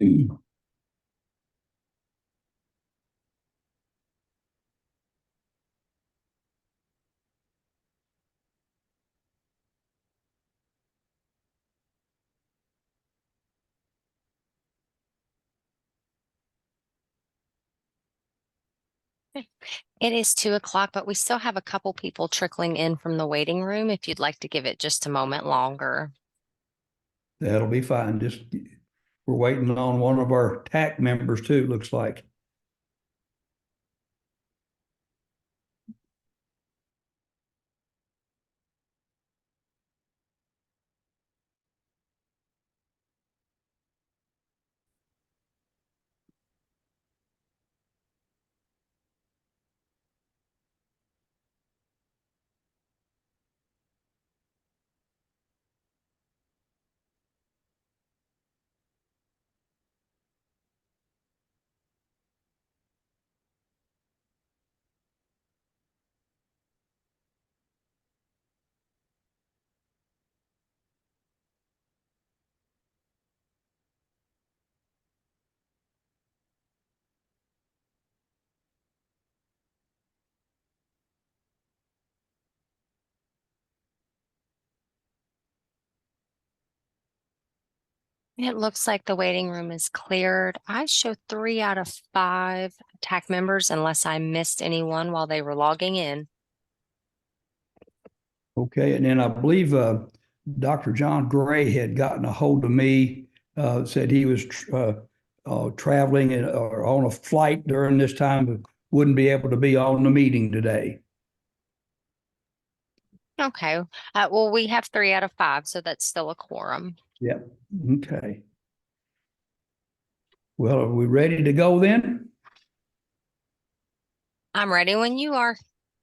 It is 2 o'clock, but we still have a couple people trickling in from the waiting room if you'd like to give it just a moment longer. That'll be fine. Just we're waiting on one of our TAC members too, looks like. It looks like the waiting room is cleared. I show 3 out of 5 TAC members unless I missed anyone while they were logging in. Okay, and then I believe Dr. John Gray had gotten a hold of me, said he was traveling or on a flight during this time, but wouldn't be able to be on the meeting today. Okay. Well, we have 3 out of 5, so that's still a quorum. Yep. Okay. Well, are we ready to go then? I'm ready when you are.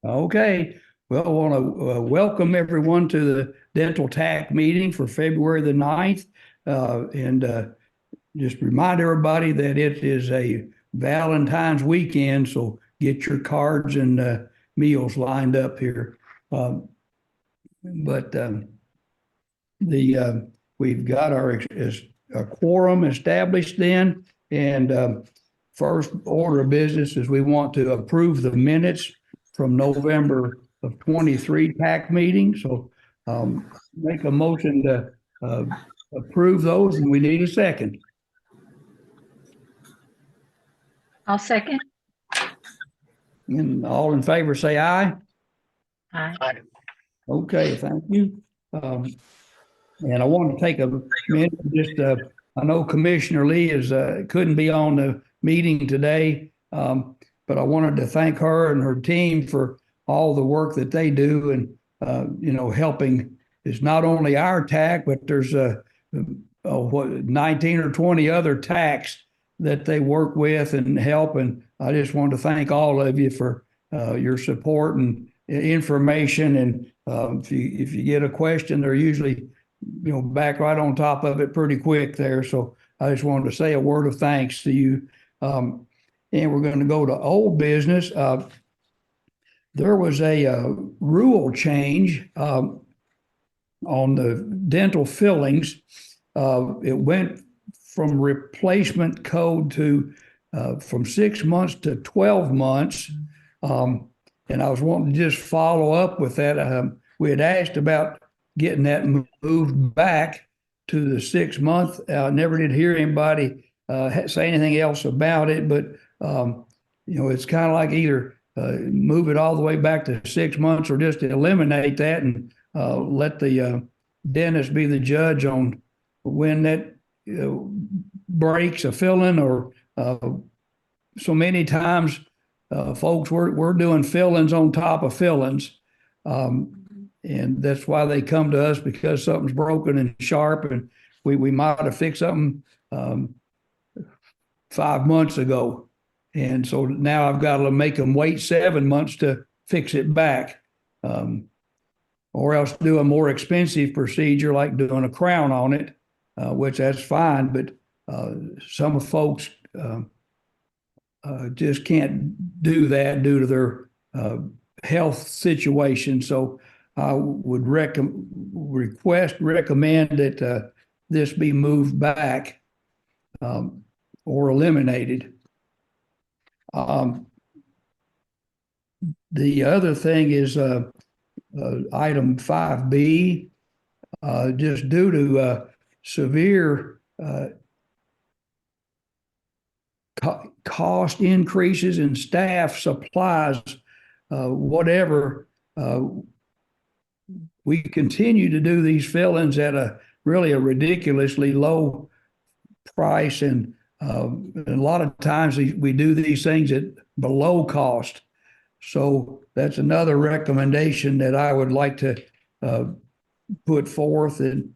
Okay. Well, I want to welcome everyone to the Dental TAC meeting for February the 9th. And just remind everybody that it is a Valentine's weekend, so get your cards and meals lined up here. We've got our quorum established then, and first order of business is we want to approve the minutes from November of 23 TAC meeting. So make a motion to approve those, and we need a second. I'll second. And all in favor say aye. Aye. Okay, thank you. And I want to take a minute, just I know Commissioner Lee couldn't be on the meeting today, but I wanted to thank her and her team for all the work that they do, and helping is not only our TAC, but there's 19 or 20 other TACs that they work with and help. And I just want to thank all of you for your support and information. And if you get a question, they're usually back right on top of it pretty quick there. So I just wanted to say a word of thanks to you. And we're going to go to old business. There was a rule change on the dental fillings. It went from replacement code to from 6 months to 12 months. And I was wanting to just follow up with that. We had asked about getting that moved back to the 6 month. Never did hear anybody say anything else about it, but it's kind of like either move it all the way back to 6 months or just eliminate that and let the dentist be the judge on when that breaks a filling. Or so many times folks, we're doing fillings on top of fillings. And that's why they come to us, because something's broken and sharp, and we might have fixed something 5 months ago. And so now I've got to make them wait 7 months to fix it back, or else do a more expensive procedure like doing a crown on it, which that's fine. But some folks just can't do that due to their health situation. So I would recommend that this be moved back or eliminated. The other thing is item 5B, just due to severe cost increases in staff, supplies, whatever. We continue to do these fill-ins at a ridiculously low price, and a lot of times we do these things at below cost. So that's another recommendation that I would like to put forth. And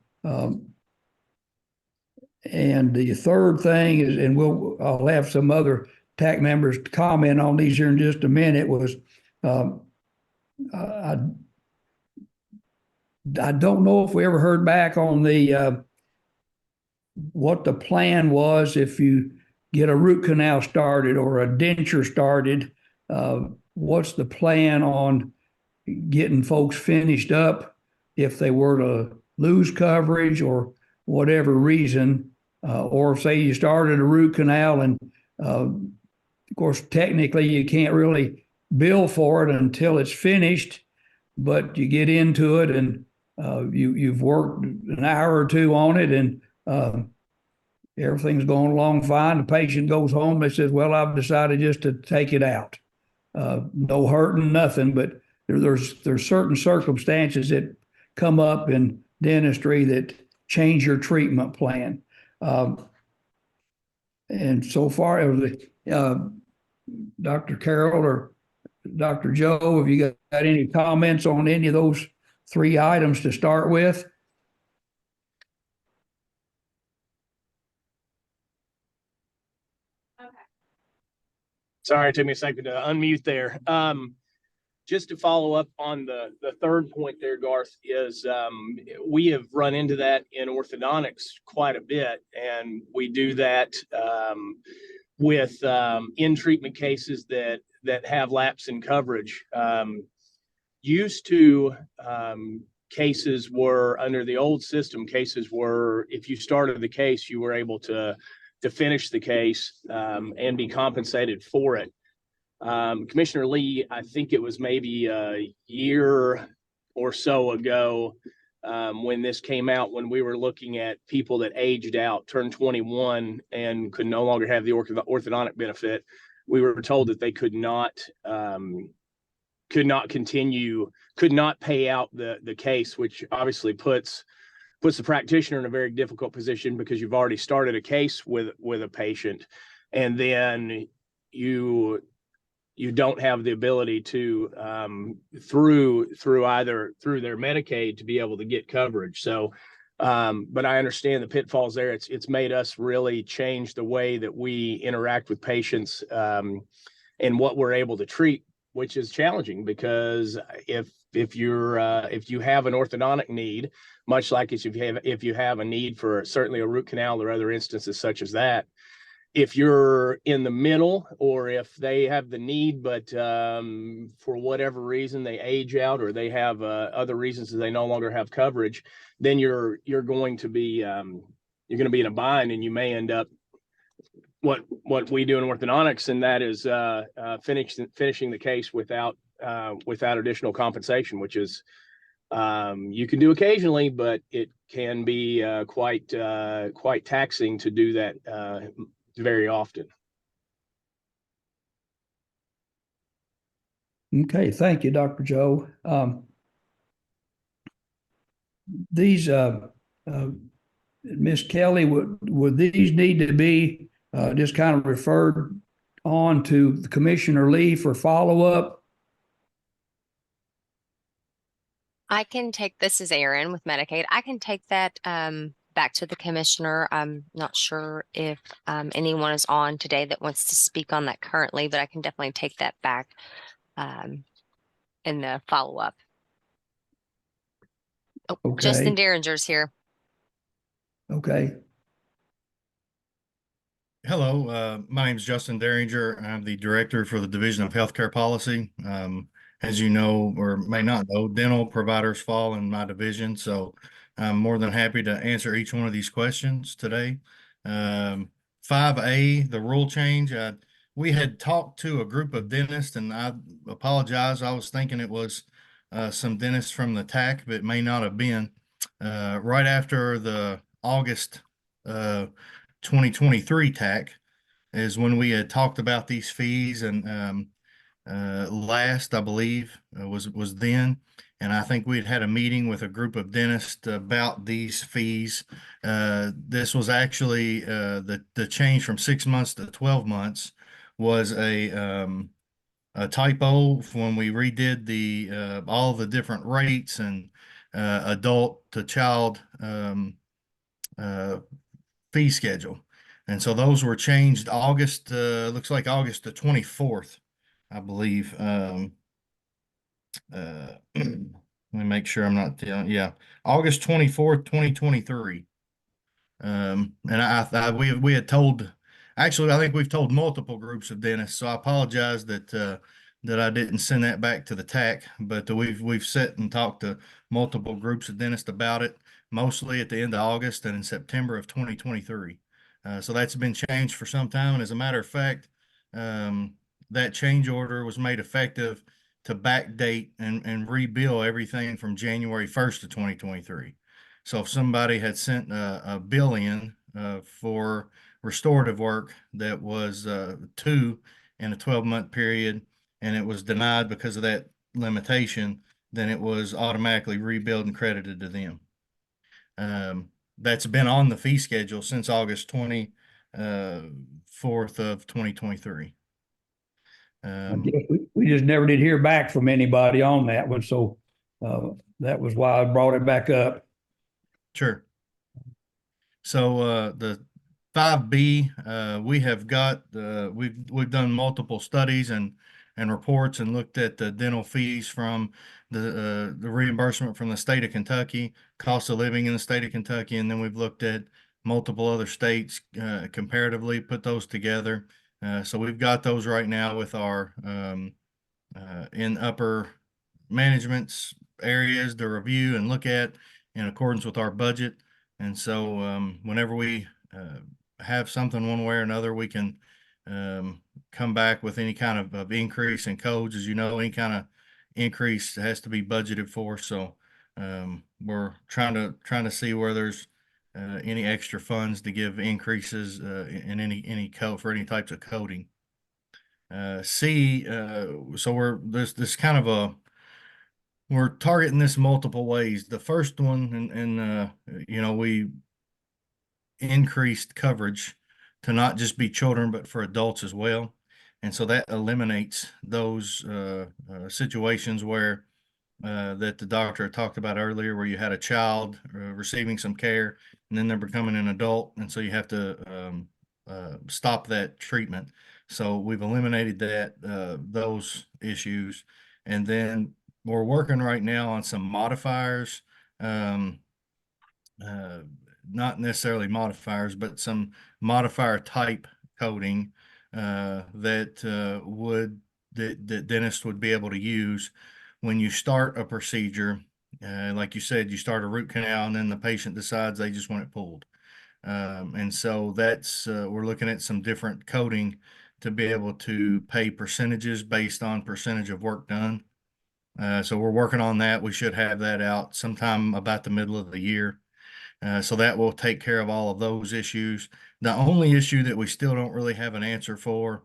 the third thing is, and I'll have some other TAC members comment on these here in just a minute, was I don't know if we ever heard back on the what the plan was if you get a root canal started or a denture started. What's the plan on getting folks finished up if they were to lose coverage or whatever reason, or say you started a root canal and of course technically you can't really bill for it until it's finished, but you get into it and you've worked an hour or two on it and everything's going along fine. The patient goes home and says, well, I've decided just to take it out. No hurting, nothing, but there's certain circumstances that come up in dentistry that change your treatment plan. And so far, Dr. Carroll or Dr. Joe, have you got any comments on any of those three items to start with? Sorry, it took me a second to unmute there. Just to follow up on the third point there, Garth, is we have run into that in orthodontics quite a bit, and we do that with in-treatment cases that have lapse in coverage. Used to cases were, under the old system, cases were, if you started the case, you were able to finish the case and be compensated for it. Commissioner Lee, I think it was maybe a year or so ago when this came out, when we were looking at people that aged out, turned 21 and could no longer have the orthodontic benefit. We were told that they could not continue, could not pay out the case, which obviously puts the practitioner in a very difficult position, because you've already started a case with a patient, and then you don't have the ability to through their Medicaid to be able to get coverage. So but I understand the pitfalls there. It's made us really change the way that we interact with patients and what we're able to treat, which is challenging, because if you have an orthodontic need, much like if you have a need for certainly a root canal or other instances such as that, if you're in the middle, or if they have the need, but for whatever reason they age out, or they have other reasons that they no longer have coverage, then you're going to be in a bind, and you may end up what we do in orthodontics, and that is finishing the case without additional compensation, which is you can do occasionally, but it can be quite taxing to do that very often. Okay, thank you, Dr. Joe. These, Ms. Kelly, would these need to be just kind of referred on to Commissioner Lee for follow-up? I can take, this is Erin with Medicaid. I can take that back to the commissioner. I'm not sure if anyone is on today that wants to speak on that currently, but I can definitely take that back in the follow-up. Oh, Okay. Justin Derringer's here. Okay. Hello, my name is Justin Derringer. I'm the director for the Division of Healthcare Policy. As you know, or may not know, dental providers fall in my division, so I'm more than happy to answer each one of these questions today. 5A, the rule change, we had talked to a group of dentists, and I apologize. I was thinking it was some dentists from the TAC, but it may not have been. Right after the August 2023 TAC is when we had talked about these fees, and last, I believe, was then. And I think we had had a meeting with a group of dentists about these fees. This was actually the change from 6 months to 12 months was a typo when we redid the all the different rates and adult to child uh, fee schedule. And so those were changed August, looks like August the 24th, I believe. Let me make sure I'm not, yeah, August 24th, 2023. And we had told, actually, I think we've told multiple groups of dentists, so I apologize that I didn't send that back to the TAC, but we've sat and talked to multiple groups of dentists about it, mostly at the end of August and in September of 2023. So that's been changed for some time. And as a matter of fact, that change order was made effective to backdate and rebill everything from January 1st of 2023. So if somebody had sent a bill in for restorative work that was two in a 12-month period, and it was denied because of that limitation, then it was automatically rebilled and credited to them. That's been on the fee schedule since August 24th of 2023. I guess we just never did hear back from anybody on that one, so that was why I brought it back up. Sure. So the 5B, we have got we've done multiple studies and reports and looked at the dental fees from the reimbursement from the state of Kentucky, cost of living in the state of Kentucky, and then we've looked at multiple other states comparatively, put those together. So we've got those right now with our in upper management's areas to review and look at in accordance with our budget. And so whenever we have something one way or another, we can come back with any kind of increase in codes. As you know, any kind of increase has to be budgeted for. So we're trying to see where there's any extra funds to give increases in any code for any types of coding. C, so this kind of we're targeting this multiple ways. The first one, and we increased coverage to not just be children, but for adults as well. And so that eliminates those situations where that the doctor talked about earlier, where you had a child receiving some care and then they're becoming an adult. And so you have to stop that treatment. So we've eliminated those issues. And then we're working right now on some modifiers, not necessarily modifiers, but some modifier type coding that dentists would be able to use when you start a procedure. Like you said, you start a root canal and then the patient decides they just want it pulled. And so that's we're looking at some different coding to be able to pay percentages based on percentage of work done. So we're working on that. We should have that out sometime about the middle of the year. So that will take care of all of those issues. The only issue that we still don't really have an answer for,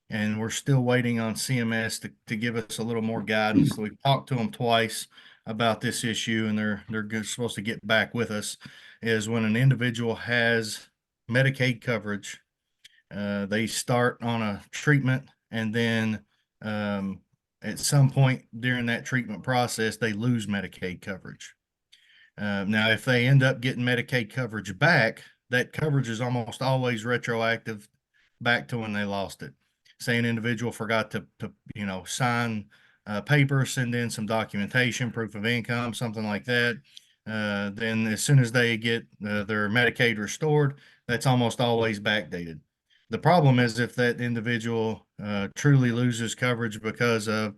and we're still waiting on CMS to give us a little more guidance. So we've talked to them twice about this issue, and they're supposed to get back with us, is when an individual has Medicaid coverage, they start on a treatment, and then at some point during that treatment process, they lose Medicaid coverage. Now, if they end up getting Medicaid coverage back, that coverage is almost always retroactive back to when they lost it. Say an individual forgot to sign paper, send in some documentation, proof of income, something like that. Then as soon as they get their Medicaid restored, that's almost always backdated. The problem is if that individual truly loses coverage because of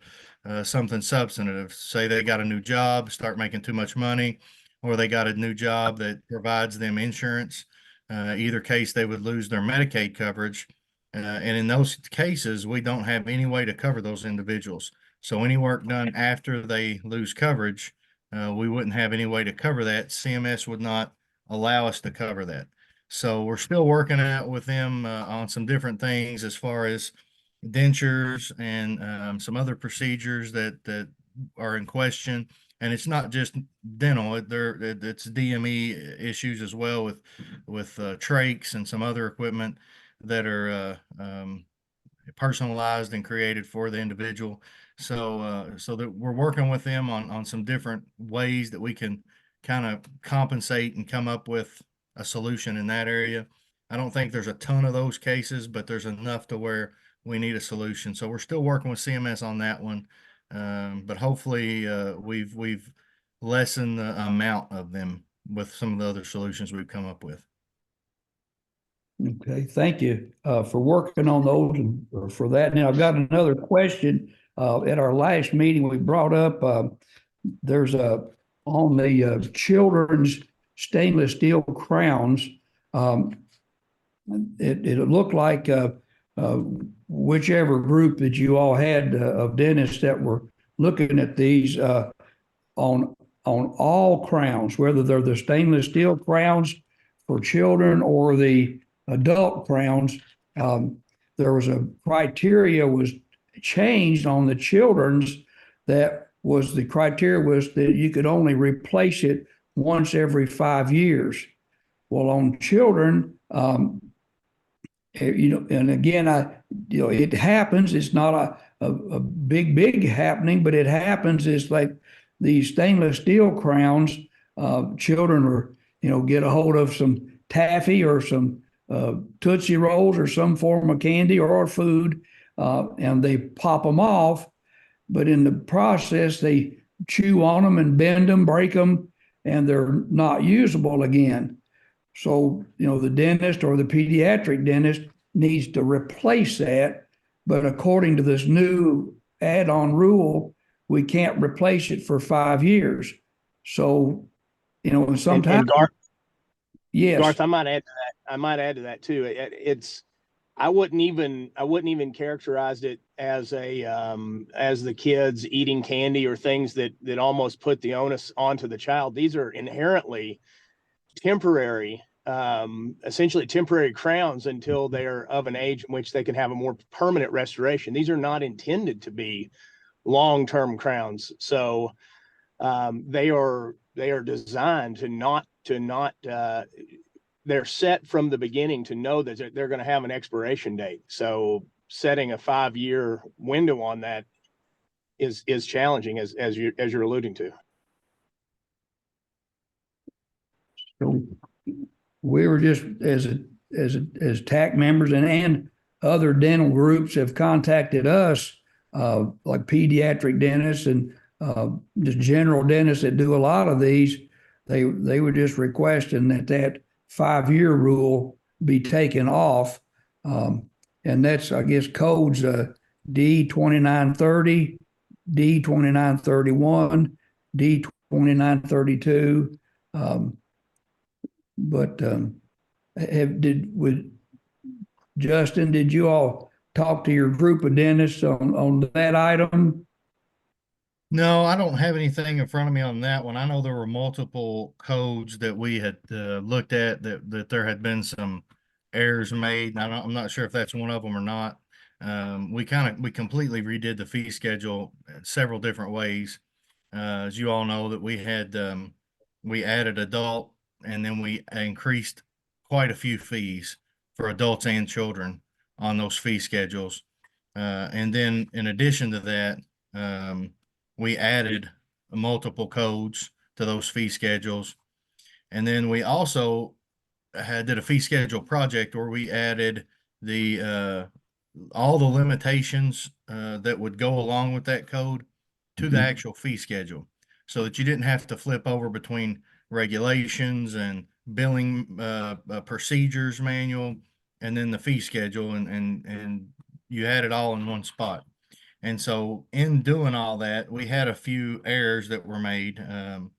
something substantive, say they got a new job, start making too much money, or they got a new job that provides them insurance, Either case, they would lose their Medicaid coverage. And in those cases, we don't have any way to cover those individuals. So any work done after they lose coverage, we wouldn't have any way to cover that. CMS would not allow us to cover that. So we're still working out with them on some different things as far as dentures and some other procedures that are in question. And it's not just dental; it's DME issues as well with trachs and some other equipment that are personalized and created for the individual. So that we're working with them on some different ways that we can kind of compensate and come up with a solution in that area. I don't think there's a ton of those cases, but there's enough to where we need a solution. So we're still working with CMS on that one. But hopefully we've lessened the amount of them with some of the other solutions we've come up with. Okay, thank you for working on those and for that. Now, I've got another question. At our last meeting, we brought up there's a on the children's stainless steel crowns. It looked like whichever group that you all had of dentists that were looking at these on all crowns, whether they're the stainless steel crowns for children or the adult crowns, there was a criteria was changed on the children's that was the criteria was that you could only replace it once every 5 years. Well, on children, and again, it happens. It's not a big happening, but it happens. It's like these stainless steel crowns. Children are, get a hold of some taffy or some Tootsie Rolls or some form of candy or food, and they pop them off. But in the process, they chew on them and bend them, break them, and they're not usable again. So, the dentist or the pediatric dentist needs to replace that. But according to this new add-on rule, we can't replace it for 5 years. So, sometimes. And Garth, Yes. Garth, I might add to that too. I wouldn't even characterize it as the kids eating candy or things that almost put the onus onto the child. These are inherently temporary, essentially temporary crowns until they're of an age in which they can have a more permanent restoration. These are not intended to be long-term crowns. So they are designed to not they're set from the beginning to know that they're going to have an expiration date. So setting a 5-year window on that is challenging, as you're alluding to. So we were just as TAC members and other dental groups have contacted us, like pediatric dentists and just general dentists that do a lot of these. They were just requesting that 5-year rule be taken off, and that's, I guess, codes D2930, D2931, D2932. But Justin, did you all talk to your group of dentists on that item? No, I don't have anything in front of me on that one. I know there were multiple codes that we had looked at that there had been some errors made. I'm not sure if that's one of them or not. We completely redid the fee schedule several different ways. As you all know, that we added adult, and then we increased quite a few fees for adults and children on those fee schedules. And then in addition to that, we added multiple codes to those fee schedules. And then we also did a fee schedule project where we added all the limitations that would go along with that code to the actual fee schedule, so that you didn't have to flip over between regulations and billing procedures manual and then the fee schedule, and you had it all in one spot. And so in doing all that, we had a few errors that were made. And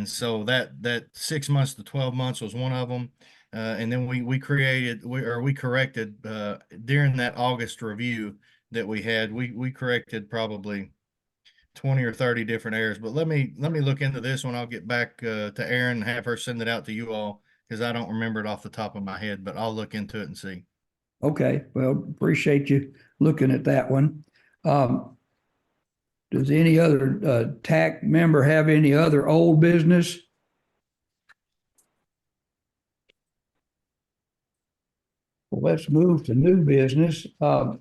so that 6 months to 12 months was one of them. And then we corrected during that August review that we had, we corrected probably 20 or 30 different errors. But let me look into this one. I'll get back to Erin and have her send it out to you all, because I don't remember it off the top of my head, but I'll look into it and see. Okay, well, appreciate you looking at that one. Does any other TAC member have any other old business? Well, let's move to new business. I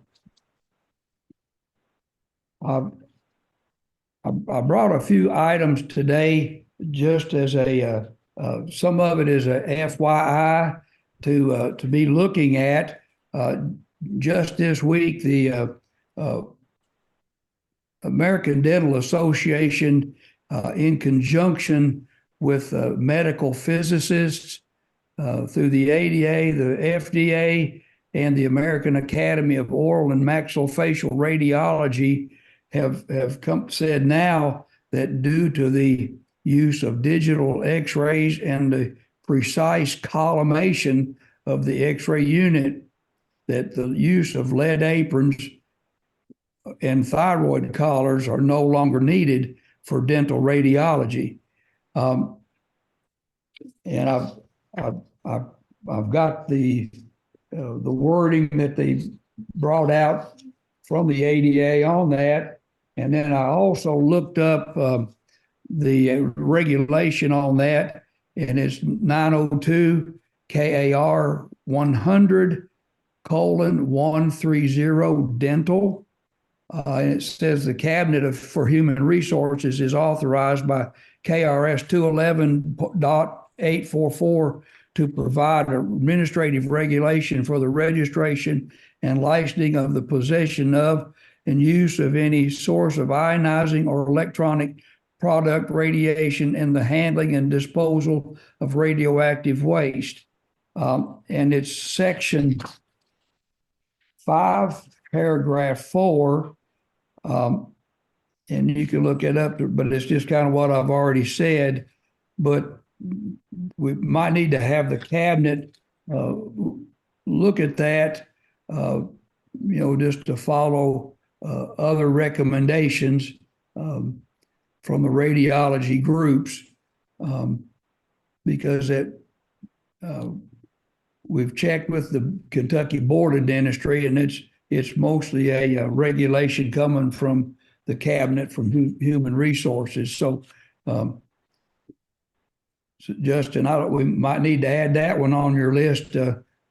brought a few items today just as some of it is a FYI to be looking at. Just this week, the American Dental Association, in conjunction with medical physicists through the ADA, the FDA, and the American Academy of Oral and Maxillofacial Radiology, have said now that due to the use of digital X-rays and the precise collimation of the X-ray unit, that the use of lead aprons and thyroid collars are no longer needed for dental radiology. And I've got the wording that they brought out from the ADA on that. And then I also looked up the regulation on that, and it's 902 KAR 100:130 dental. And it says the Cabinet for Human Resources is authorized by KRS 211.844 to provide administrative regulation for the registration and licensing of the possession of and use of any source of ionizing or electronic product radiation and the handling and disposal of radioactive waste. And it's section 5, paragraph 4. And you can look it up, but it's just kind of what I've already said. But we might need to have the cabinet look at that, just to follow other recommendations from the radiology groups, because we've checked with the Kentucky Board of Dentistry, and it's mostly a regulation coming from the cabinet from Human Resources. So, Justin, we might need to add that one on your list,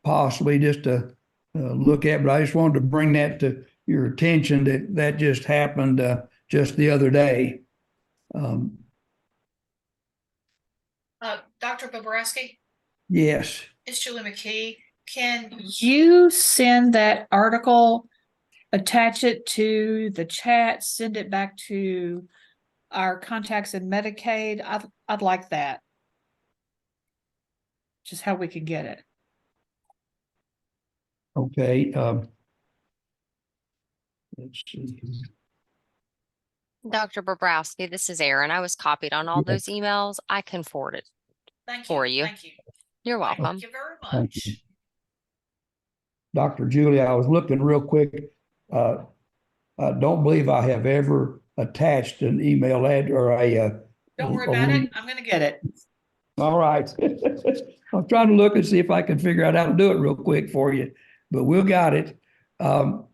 possibly just to look at. But I just wanted to bring that to your attention that just happened just the other day. Dr. Bobrowski, Yes. it's Julie McKee. Can you send that article, attach it to the chat, send it back to our contacts in Medicaid? I'd like that. Just how we could get it. Okay. Let's see. Dr. Bobrowski, this is Erin. I was copied on all those emails. I can forward it. Thank you. For you. Thank you. You're welcome. Thank you very Thank much. you. Dr. Julie, I was looking real quick. I don't believe I have ever attached an email ad or Don't worry about it. I'm going to get it. All right. I'm trying to look and see if I can figure out how to do it real quick for you, but we'll got it. Now,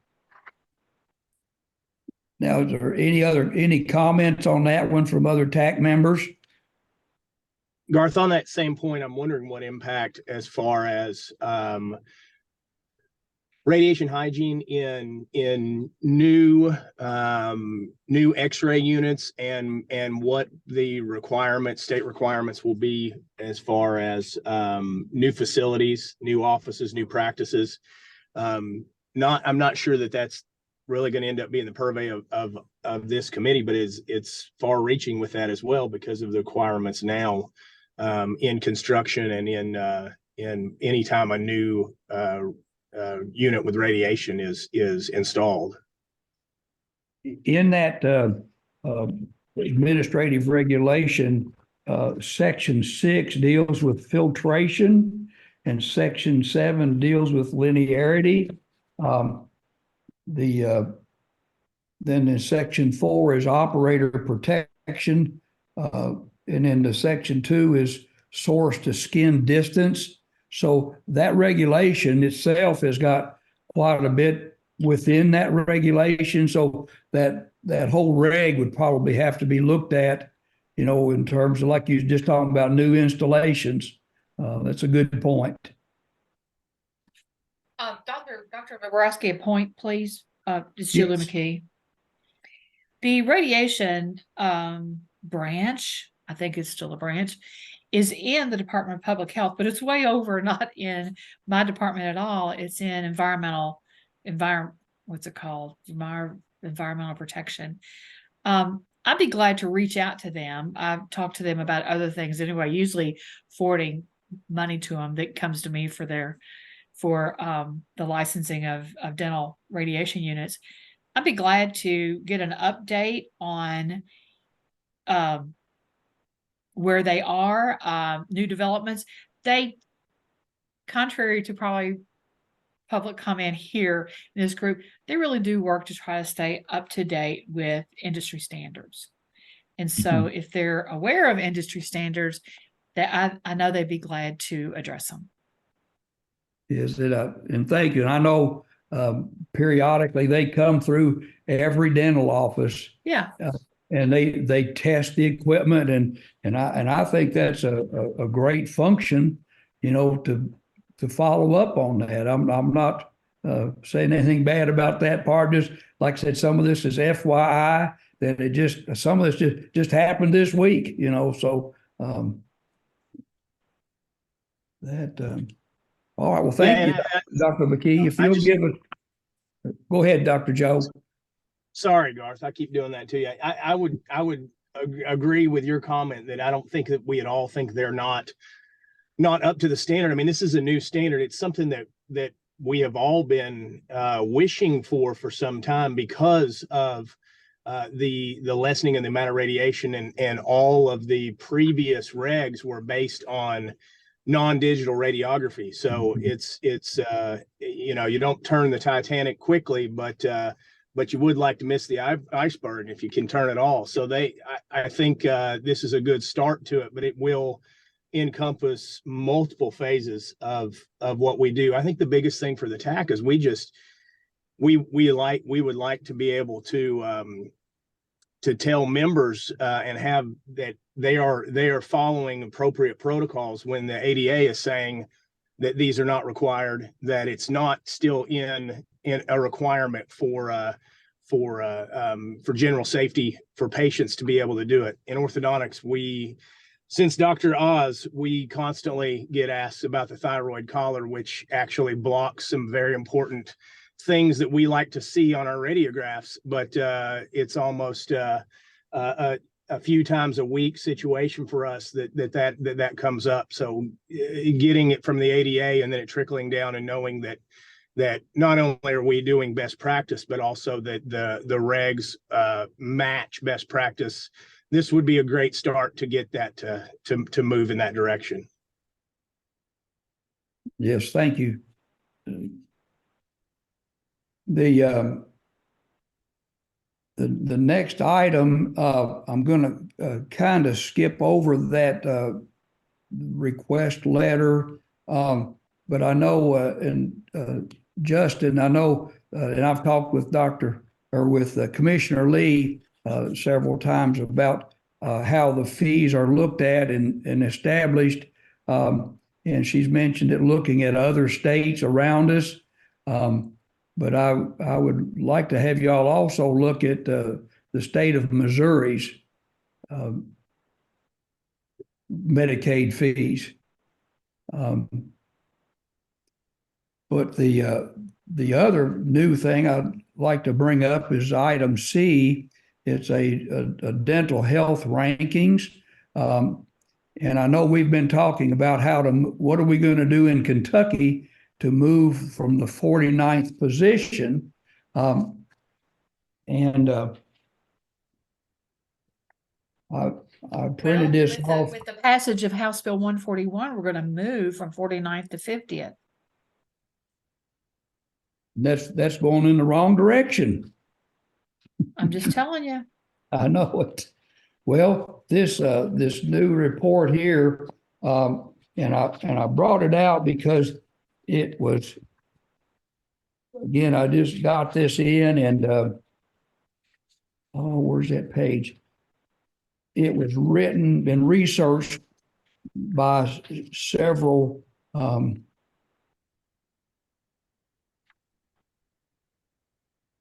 is there any comments on that one from other TAC members? Garth, on that same point, I'm wondering what impact as far as radiation hygiene in new X-ray units and what the state requirements will be as far as new facilities, new offices, new practices. I'm not sure that that's really going to end up being the purvey of this committee, but it's far reaching with that as well because of the requirements now in construction and in any time a new unit with radiation is installed. In that administrative regulation, section 6 deals with filtration, and section 7 deals with linearity. Then in section 4 is operator protection. And then the section 2 is source to skin distance. So that regulation itself has got quite a bit within that regulation. So that whole reg would probably have to be looked at, in terms of, like you just talking about, new installations. That's a good point. Dr. Bobrowski, a point, please. It's Julie Yes. McKee. The radiation branch, I think it's still a branch, is in the Department of Public Health, but it's way over, not in my department at all. It's in what's it called? Environmental protection. I'd be glad to reach out to them. I've talked to them about other things anyway, usually forwarding money to them that comes to me for the licensing of dental radiation units. I'd be glad to get an update on where they are, new developments. They, contrary to probably public comment here in this group, they really do work to try to stay up to date with industry standards. And so if they're aware of industry standards, that I know they'd be glad to address them. Is it and thank you. And I know periodically they come through every dental office. Yeah. And they test the equipment, and I think that's a great function, to follow up on that. I'm not saying anything bad about that part. Just like I said, some of this is FYI, that some of this just happened this week, so that all right. Well, thank you, Dr. McKee. If you'll give us, go ahead, Dr. Joe. Sorry, Garth, I keep doing that to you. I would agree with your comment that I don't think that we at all think they're not up to the standard. I mean, this is a new standard. It's something that we have all been wishing for some time, because of the lessening in the amount of radiation, and all of the previous regs were based on non-digital radiography. So it's you don't turn the Titanic quickly, but you would like to miss the iceberg if you can turn it all. So I think this is a good start to it, but it will encompass multiple phases of what we do. I think the biggest thing for the TAC is we would like to be able to tell members and have that they are following appropriate protocols when the ADA is saying that these are not required, that it's not still in a requirement for general safety for patients to be able to do it. In orthodontics, since Dr. Oz, we constantly get asked about the thyroid collar, which actually blocks some very important things that we like to see on our radiographs, but it's almost a few times a week situation for us that comes up. So getting it from the ADA and then it trickling down, and knowing that not only are we doing best practice, but also that the regs match best practice. This would be a great start to get that to move in that direction. Yes, thank you. The next item, I'm going to kind of skip over that request letter, but I know, and Justin, I know, and I've talked with Commissioner Lee several times about how the fees are looked at and established, and she's mentioned it looking at other states around us. But I would like to have y'all also look at the state of Missouri's Medicaid fees. But the other new thing I'd like to bring up is item C. It's a dental health rankings. And I know we've been talking about what are we going to do in Kentucky to move from the 49th position. I I printed this off. With the passage of House Bill 141, we're gonna move from 49th to 50th. That's going in the wrong direction. I'm just telling you. I know it. Well, this new report here, and I brought it out because it was, again, I just got this in and, oh, where's that page? It was written and researched by several,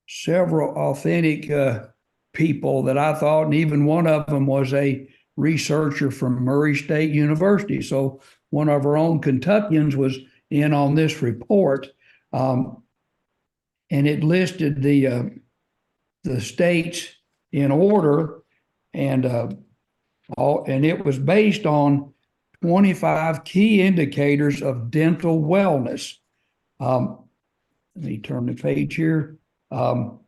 several authentic, people that I thought, and even one of them was a researcher from Murray State University. So one of our own Kentuckians was in on this report, and it listed the states in order, and and it was based on 25 key indicators of dental wellness. Let me turn the page here, and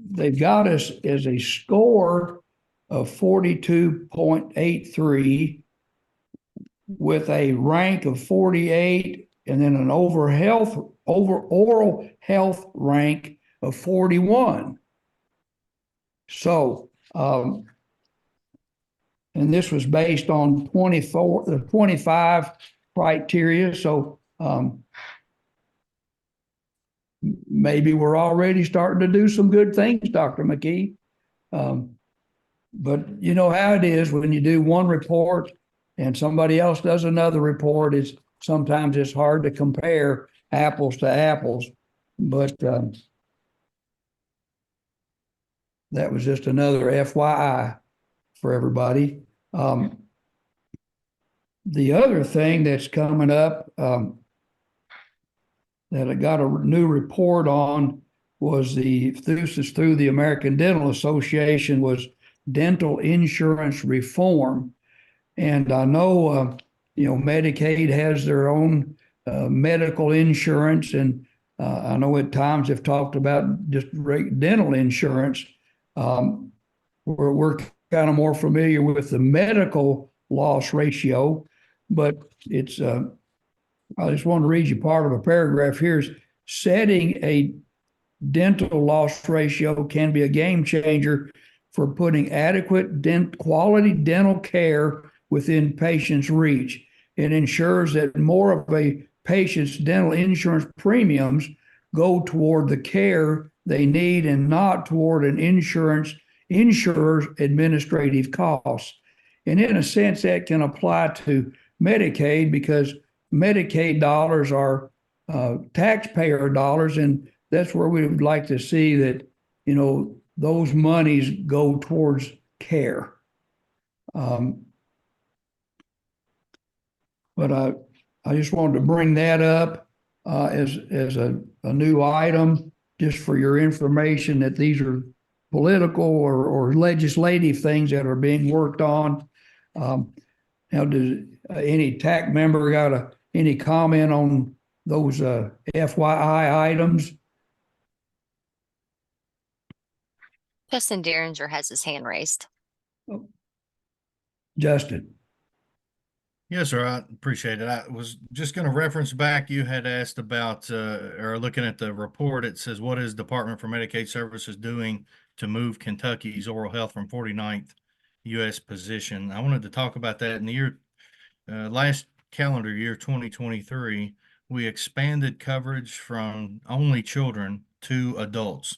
they've got us as a score of 42.83 with a rank of 48 and then an over oral health rank of 41. So, and this was based on 25 criteria. So, maybe we're already starting to do some good things, Dr. McKee. But you know how it is when you do one report and somebody else does another report, sometimes it's hard to compare apples to apples. But that was just another FYI for everybody. The other thing that's coming up, that I got a new report on, was this is through the American Dental Association, was dental insurance reform. And I know, Medicaid has their own medical insurance, and I know at times they've talked about just dental insurance. We're kind of more familiar with the medical loss ratio, but it's I just want to read you part of a paragraph here. Is setting a dental loss ratio can be a game changer for putting adequate quality dental care within patients' reach. It ensures that more of a patient's dental insurance premiums go toward the care they need and not toward an insurer's administrative costs. And in a sense, that can apply to Medicaid, because Medicaid dollars are taxpayer dollars, and that's where we would like to see that, those monies go towards care. But I just wanted to bring that up as a new item, just for your information, that these are political or legislative things that are being worked on. Now, does any TAC member got any comment on those FYI items? Justin Derringer has his hand raised. Justin. Yes, sir. I appreciate it. I was just going to reference back. You had asked about, or looking at the report, it says, what is Department for Medicaid Services doing to move Kentucky's oral health from 49th U.S. position? I wanted to talk about that. In the year, last calendar year, 2023, we expanded coverage from only children to adults.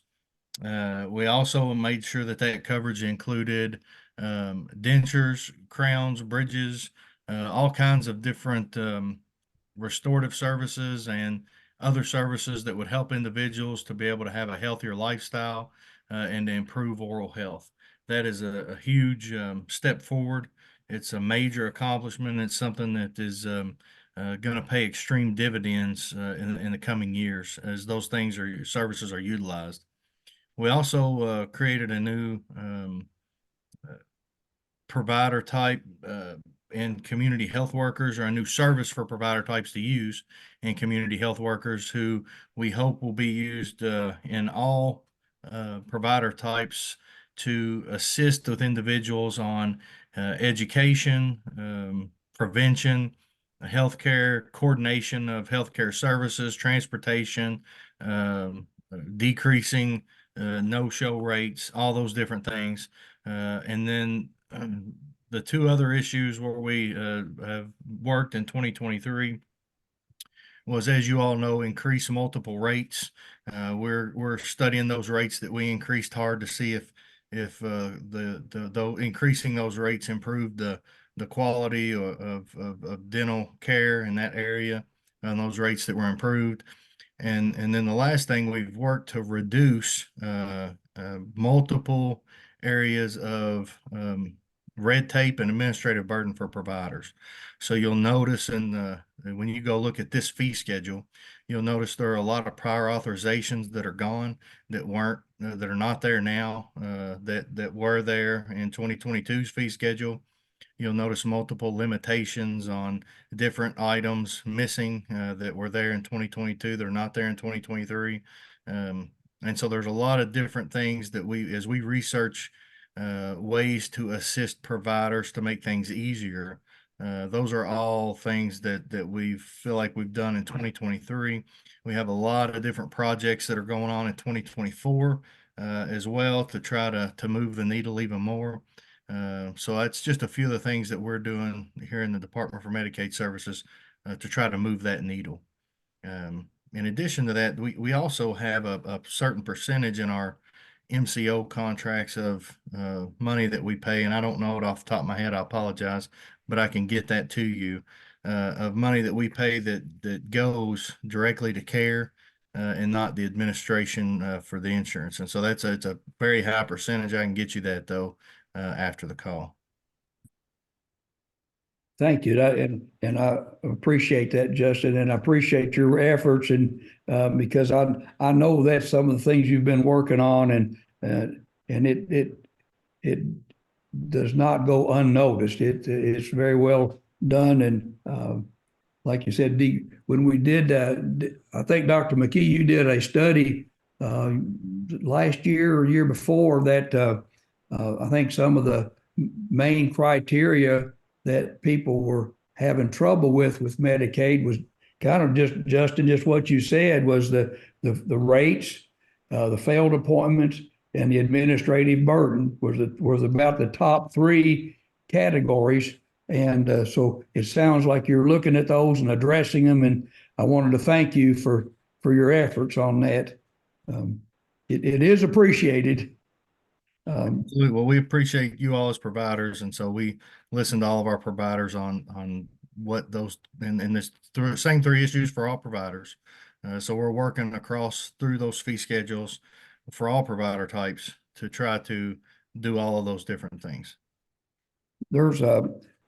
We also made sure that coverage included dentures, crowns, bridges, all kinds of different restorative services and other services that would help individuals to be able to have a healthier lifestyle and to improve oral health. That is a huge step forward. It's a major accomplishment. It's something that is going to pay extreme dividends in the coming years as those services are utilized. We also created a new provider type in community health workers, or a new service for provider types to use in community health workers, who we hope will be used in all provider types to assist with individuals on education, prevention, healthcare, coordination of healthcare services, transportation, decreasing no-show rates, all those different things. And then the two other issues where we have worked in 2023 was, as you all know, increase multiple rates. We're studying those rates that we increased hard to see if though increasing those rates improved the quality of dental care in that area, and those rates that were improved. And then the last thing, we've worked to reduce multiple areas of red tape and administrative burden for providers. So you'll notice when you go look at this fee schedule, you'll notice there are a lot of prior authorizations that are gone, that weren't that are not there now, that were there in 2022's fee schedule. You'll notice multiple limitations on different items missing that were there in 2022. They're not there in 2023. And so there's a lot of different things that as we research ways to assist providers to make things easier. Those are all things that we feel like we've done in 2023. We have a lot of different projects that are going on in 2024 as well, to try to move the needle even more. So that's just a few of the things that we're doing here in the Department for Medicaid Services to try to move that needle. In addition to that, we also have a certain percentage in our MCO contracts of money that we pay, and I don't know it off the top of my head, I apologize, but I can get that to you, of money that we pay that goes directly to care and not the administration for the insurance. And so it's a very high percentage. I can get you that though after the call. Thank you. And I appreciate that, Justin, and I appreciate your efforts, and because I know that's some of the things you've been working on, and it does not go unnoticed. It's very well done, and like you said, when we did, I think Dr. McKee, you did a study last year or year before that. I think some of the main criteria that people were having trouble with Medicaid was kind of just what you said, was the rates, the failed appointments, and the administrative burden was about the top three categories. And so it sounds like you're looking at those and addressing them, and I wanted to thank you for your efforts on that. It is appreciated. Well, we appreciate you all as providers, and so we listen to all of our providers on what those and this same three issues for all providers. So we're working across through those fee schedules for all provider types to try to do all of those different things. There's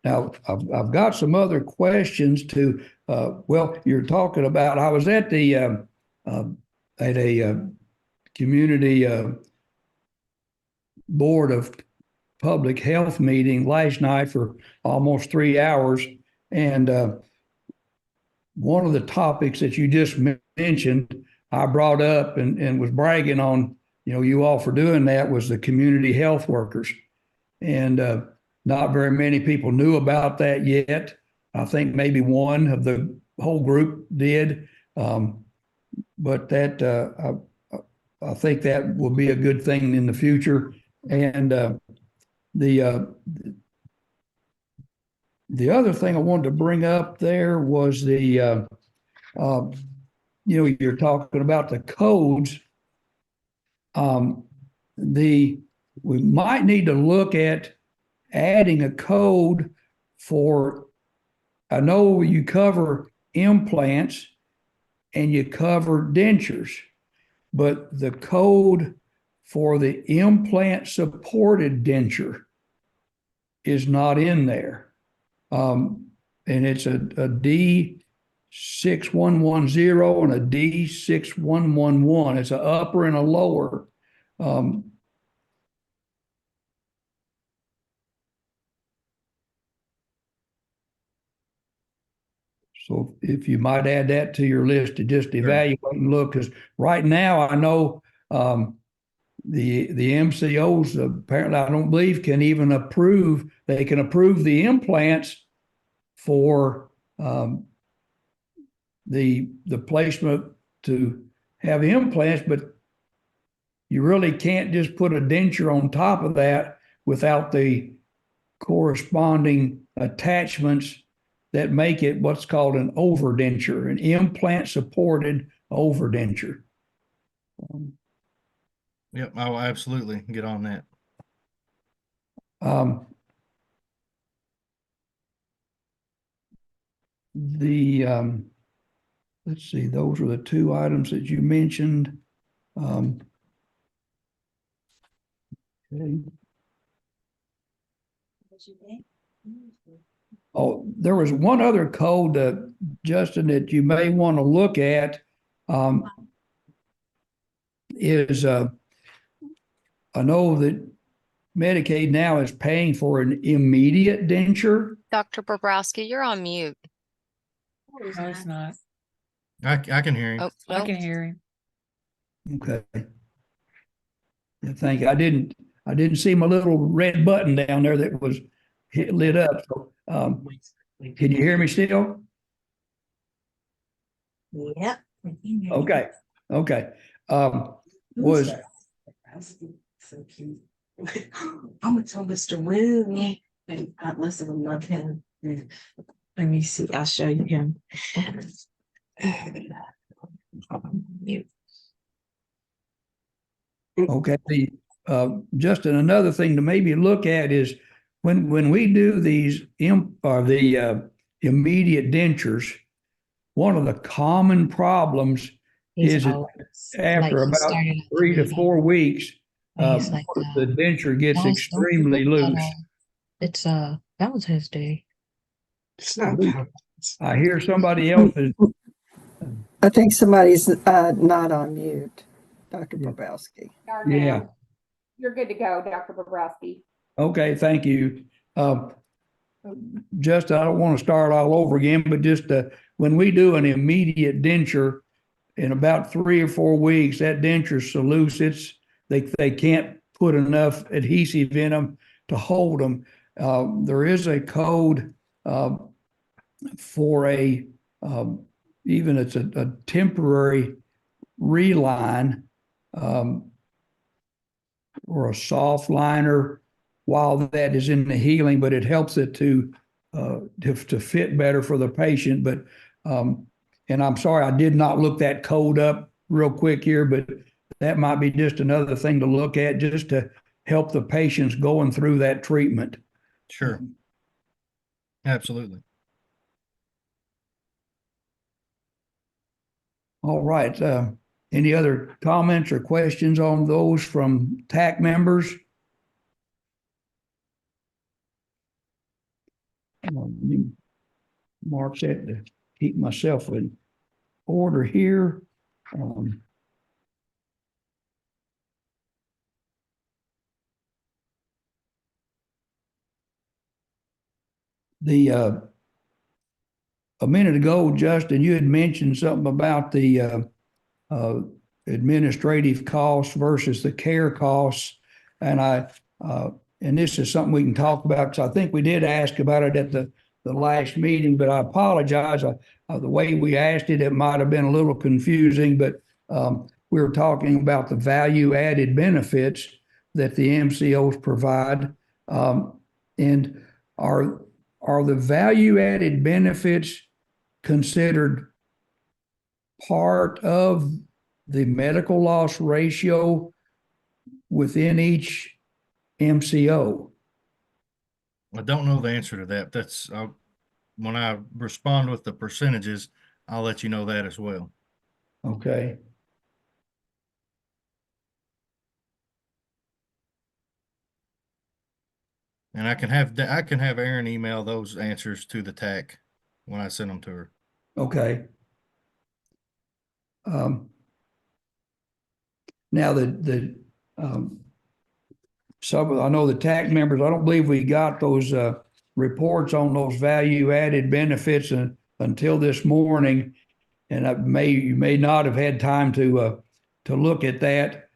now I've got some other questions to. Well, you're talking about. I was at a community board of public health meeting last night for almost 3 hours, and one of the topics that you just mentioned, I brought up and was bragging on, you all for doing that, was the community health workers, and not very many people knew about that yet. I think maybe one of the whole group did, but that I think that will be a good thing in the future. And the other thing I wanted to bring up there was you're talking about the codes. We might need to look at adding a code for, I know you cover implants and you cover dentures, but the code for the implant supported denture is not in there. And it's a D6110 and a D6111. It's an upper and a lower. So if you might add that to your list to just evaluate and look, because right now I know the MCOs apparently, I don't believe, can even approve, they can approve the implants for the placement to have implants, but you really can't just put a denture on top of that without the corresponding attachments that make it what's called an overdenture, an implant supported overdenture. Yep, I'll absolutely get on that. Um, let's see, those were the two items that you mentioned. Okay. Oh, there was one other code, Justin, that you may want to look at. Is I know that Medicaid now is paying for an immediate denture. Dr. Bobrowski, you're on mute. No, it's not. I can hear you. Oh, I no. can hear him. Okay. I think I didn't see my little red button down there that was lit up. So, can you hear me still? Yep. Okay. Okay. Was So cute. I'm gonna tell Mr. Wu. And I listen to love him. Let me see. I'll show you him. okay. Justin, another thing to maybe look at is when we do these immediate dentures, one of the common problems is that after about 3 to 4 weeks, the denture gets extremely loose. It's Valentine's Day. It's not. I hear somebody else is, I think somebody's not on mute, Dr. Yeah. Bobrowski. yeah. You're good to go, Dr. Bobrowski. Okay, thank you. Just, I don't want to start all over again, but just when we do an immediate denture in about 3 or 4 weeks, that denture's so loose, they can't put enough adhesive in them to hold them. There is a code for even it's a temporary reline or a soft liner while that is in the healing, but it helps it to fit better for the patient. But and I'm sorry, I did not look that code up real quick here, but that might be just another thing to look at just to help the patients going through that treatment. Sure. Absolutely. All right. Any other comments or questions on those from TAC members? Mark said to keep myself in order here. A minute ago, Justin, you had mentioned something about the administrative costs versus the care costs, and and this is something we can talk about because I think we did ask about it at the last meeting, but I apologize. The way we asked it, it might have been a little confusing, but we were talking about the value added benefits that the MCOs provide, and are the value added benefits considered part of the medical loss ratio within each MCO? I don't know the answer to that. When I respond with the percentages, I'll let you know that as well. Okay. And I can have Erin email those answers to the TAC when I send them to her. Okay. Now I know the TAC members, I don't believe we got those reports on those value added benefits until this morning. And you may not have had time to look at that.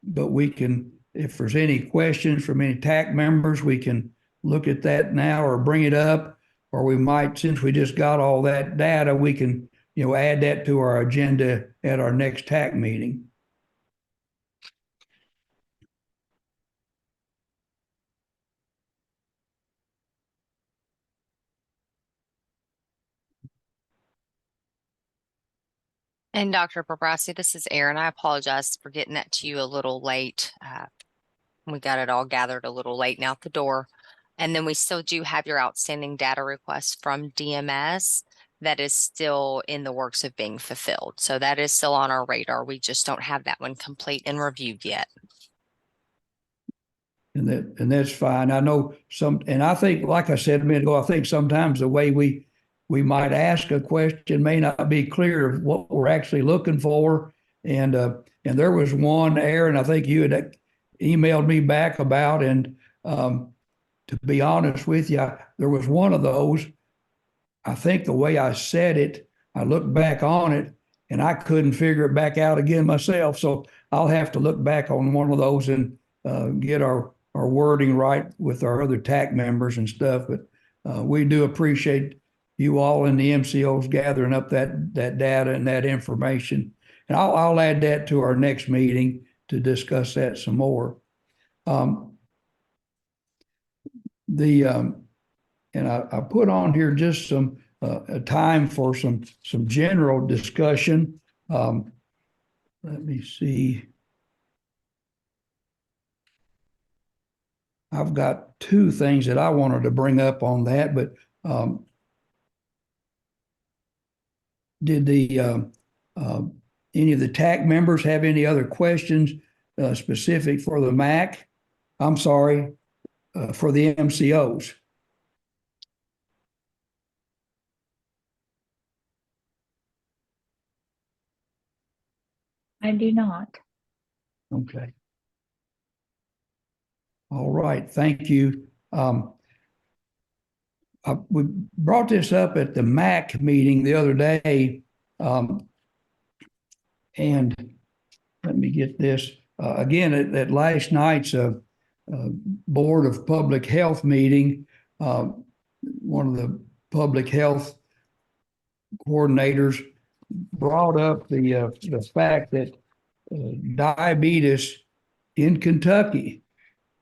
but we can, if there's any questions from any TAC members, we can look at that now or bring it up, or we might, since we just got all that data, we can, add that to our agenda at our next TAC meeting. And Dr. Bobrowski, this is Erin. I apologize for getting that to you a little late. We got it all gathered a little late and out the door. And then we still do have your outstanding data request from DMS that is still in the works of being fulfilled. So that is still on our radar. We just don't have that one complete and reviewed yet. And that's fine. I know and I think, like I said a minute ago, I think sometimes the way we might ask a question may not be clear of what we're actually looking for. And there was one, Aaron, I think you had emailed me back about, and to be honest with you, there was one of those. I think the way I said it, I looked back on it and I couldn't figure it back out again myself. So I'll have to look back on one of those and get our wording right with our other TAC members and stuff. But we do appreciate you all in the MCOs gathering up that data and that information. And I'll add that to our next meeting to discuss that some more. And I put on here just some a time for some general discussion. Let me see. I've got two things that I wanted to bring up on that, but did any of the TAC members have any other questions specific for the MAC? I'm sorry, for the MCOs. I do not. Okay. All right, thank you. We brought this up at the MAC meeting the other day, and let me get this. Again, at last night's Board of Public Health meeting, one of the public health coordinators brought up the fact that diabetes in Kentucky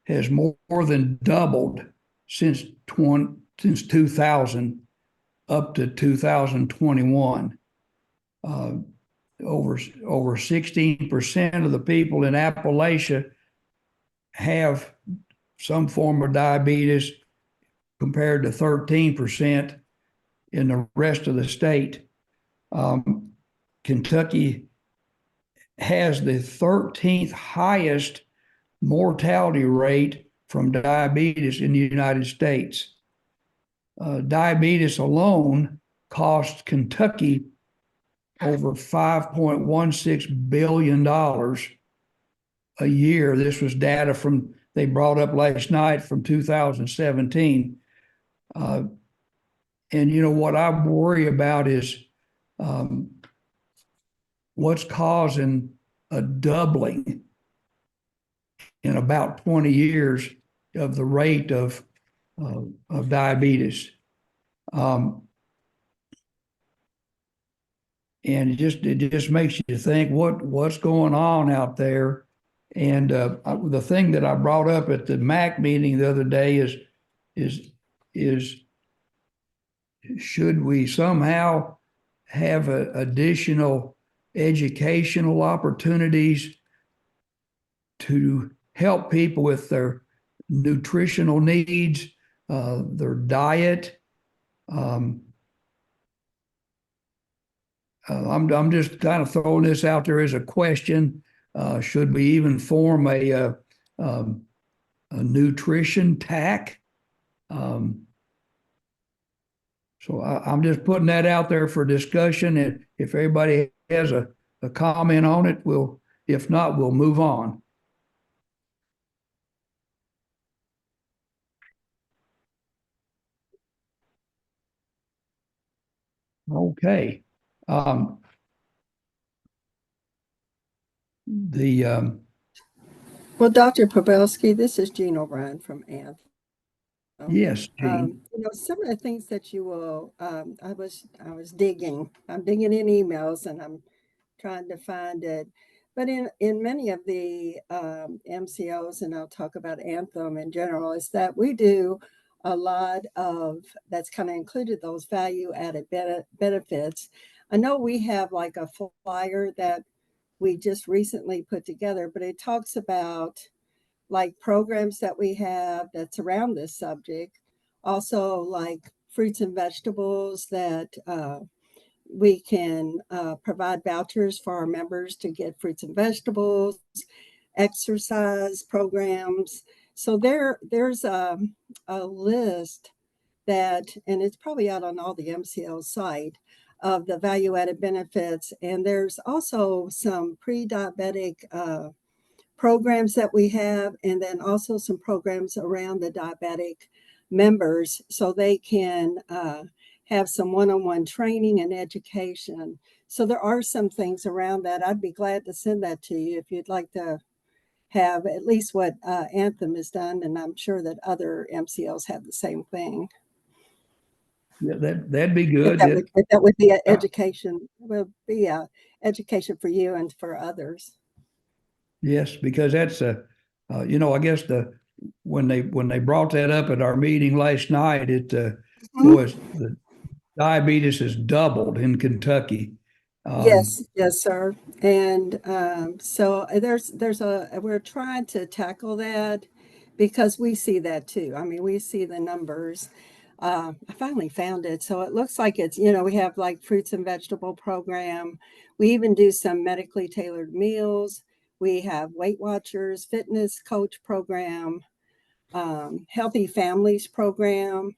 has more than doubled since 2000 up to 2021. Over 16% of the people in Appalachia have some form of diabetes, compared to 13% in the rest of the state. Kentucky has the 13th highest mortality rate from diabetes in the United States. Diabetes alone costs Kentucky over $5.16 billion a year. This was data they brought up last night from 2017. And what I worry about is what's causing a doubling in about 20 years of the rate of diabetes. And it just makes you think what's going on out there. And the thing that I brought up at the MAC meeting the other day is should we somehow have additional educational opportunities to help people with their nutritional needs, their diet? I'm just kind of throwing this out there as a question. Should we even form a nutrition TAC? So I'm just putting that out there for discussion. And if everybody has a comment on it, if not, we'll move on. Okay. The Well, Dr. Pavelski, this is Jean O'Brien from Anthem. Yes, Gene. Some of the things that you will, I was digging, I'm digging in emails and I'm trying to find it. But in many of the MCOs, and I'll talk about Anthem in general, is that we do a lot of, that's kind of included those value added benefits. I know we have like a flyer that we just recently put together, but it talks about like programs that we have that's around this subject. Also, like fruits and vegetables that we can provide vouchers for our members to get fruits and vegetables, exercise programs. So there's a list that, and it's probably out on all the MCL site, of the value added benefits. And there's also some pre-diabetic programs that we have, and then also some programs around the diabetic members so they can have some one-on-one training and education. So there are some things around that. I'd be glad to send that to you if you'd like to have at least what Anthem has done, and I'm sure that other MCLs have the same thing. Yeah, that'd be good. If that would be an education, will be a education for you and for others. Yes, because that's I guess when they brought that up at our meeting last night, it was the diabetes has doubled in Kentucky. Yes, yes, sir. And so we're trying to tackle that because we see that too. I mean, we see the numbers. I finally found it. So it looks like it's, we have like fruits and vegetable program. We even do some medically tailored meals. We have Weight Watchers, fitness coach program, healthy families program.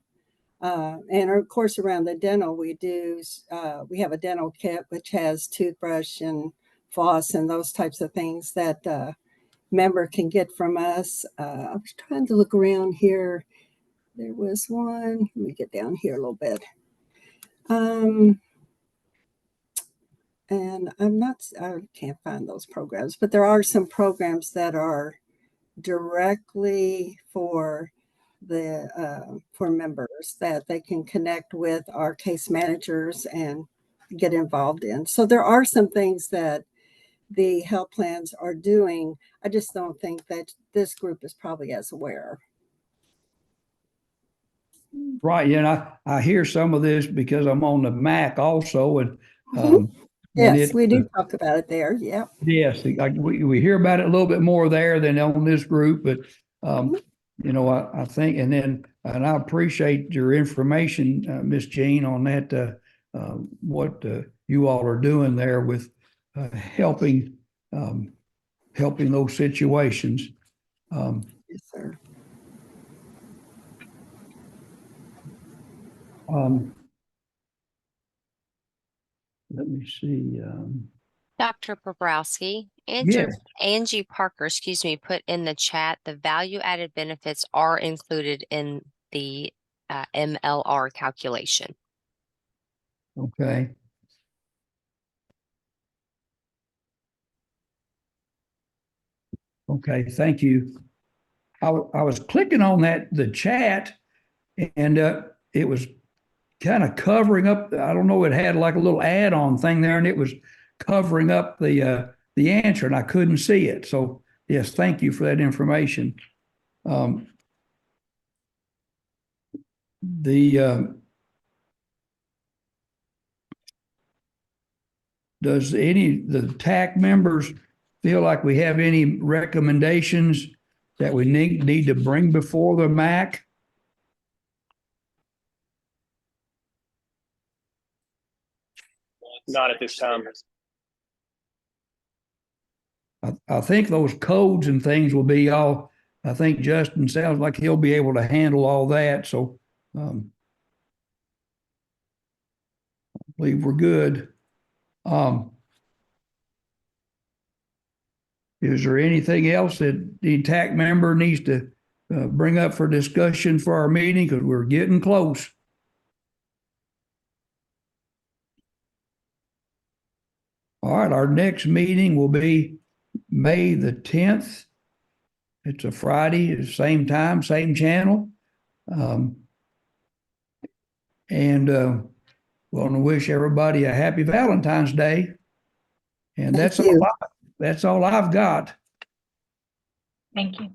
And of course, around the dental, we have a dental kit which has toothbrush and floss and those types of things that member can get from us. I was trying to look around here. There was one. Let me get down here a little bit. And I can't find those programs, but there are some programs that are directly for members that they can connect with our case managers and get involved in. So there are some things that the health plans are doing. I just don't think that this group is probably as aware. Right. Yeah. And I hear some of this because I'm on the Mac also. And yes, we do talk about it there. Yeah. Yes. We hear about it a little bit more there than on this group. But, I think, and I appreciate your information, Miss Jean, on that, what you all are doing there with helping those situations. Yes, sir. Let me see. Dr. Bobrowski, Yes. Angie Parker, put in the chat, the value added benefits are included in the MLR calculation. Okay. Okay, thank you. I was clicking on the chat, and it was kind of covering up. I don't know. It had like a little add-on thing there, and it was covering up the answer, and I couldn't see it. So yes, thank you for that information. Does the TAC members feel like we have any recommendations that we need to bring before the MAC? Not at this time. I think those codes and things will be all, I think Justin sounds like he'll be able to handle all that. So I believe we're good. Is there anything else that the TAC member needs to bring up for discussion for our meeting? Because we're getting close. All right, our next meeting will be May the 10th It's a Friday, the same time, same channel. And want to wish everybody a happy Valentine's Day. And Thank that's you. that's all I've got. Thank you.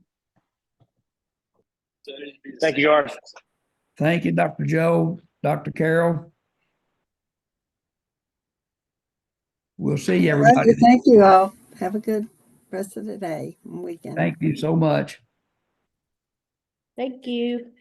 Thank you, Garth. Thank you, Dr. Joe, Dr. Carol. We'll see you, All right, everybody. thank you all. Have a good rest of the day and weekend. Thank you so much. Thank you.